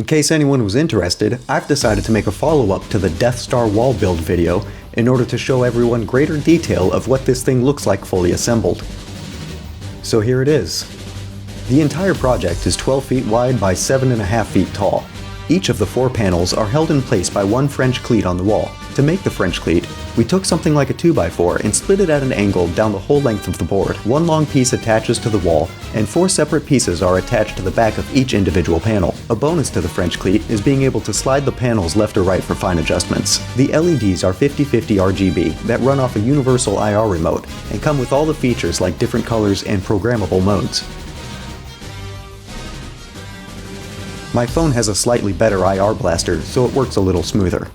In case anyone was interested, I've decided to make a follow-up to the Death Star wall build video in order to show everyone greater detail of what this thing looks like fully assembled. So here it is. The entire project is 12 feet wide by 7.5 feet tall. Each of the 4 panels are held in place by one French cleat on the wall. To make the French cleat, we took something like a 2x4 and split it at an angle down the whole length of the board. One long piece attaches to the wall, and 4 separate pieces are attached to the back of each individual panel. A bonus to the French cleat is being able to slide the panels left or right for fine adjustments. The LEDs are 50/50 RGB that run off a universal IR remote and come with all the features like different colors and programmable modes. My phone has a slightly better IR blaster, so it works a little smoother.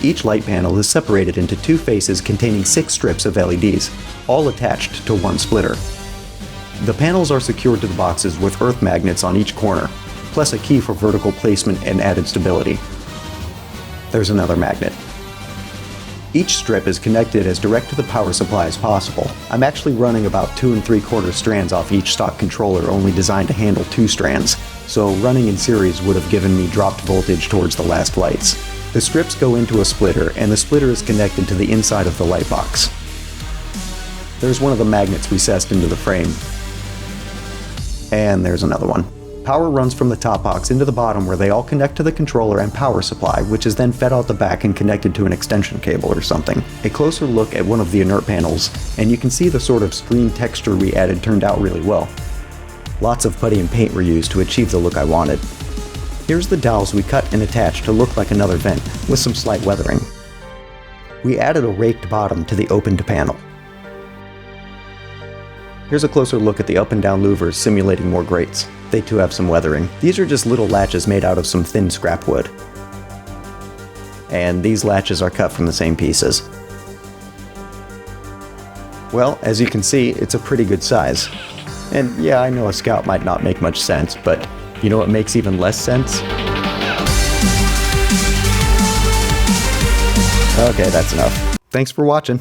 Each light panel is separated into 2 faces containing 6 strips of LEDs, all attached to one splitter. The panels are secured to the boxes with earth magnets on each corner, plus a key for vertical placement and added stability. There's another magnet. Each strip is connected as direct to the power supply as possible. I'm actually running about 2 3/4 strands off each stock controller only designed to handle 2 strands, so running in series would have given me dropped voltage towards the last lights. The strips go into a splitter, and the splitter is connected to the inside of the light box. There's one of the magnets recessed into the frame. And there's another one. Power runs from the top box into the bottom where they all connect to the controller and power supply, which is then fed out the back and connected to an extension cable or something. A closer look at one of the inert panels, and you can see the sort of screen texture we added turned out really well. Lots of putty and paint were used to achieve the look I wanted. Here's the dowels we cut and attached to look like another vent, with some slight weathering. We added a raked bottom to the opened panel. Here's a closer look at the up and down louvers simulating more grates. They too have some weathering. These are just little latches made out of some thin scrap wood. And these latches are cut from the same pieces. Well, as you can see, it's a pretty good size. And yeah, I know a Scout might not make much sense, but you know what makes even less sense? Okay, that's enough. Thanks for watching.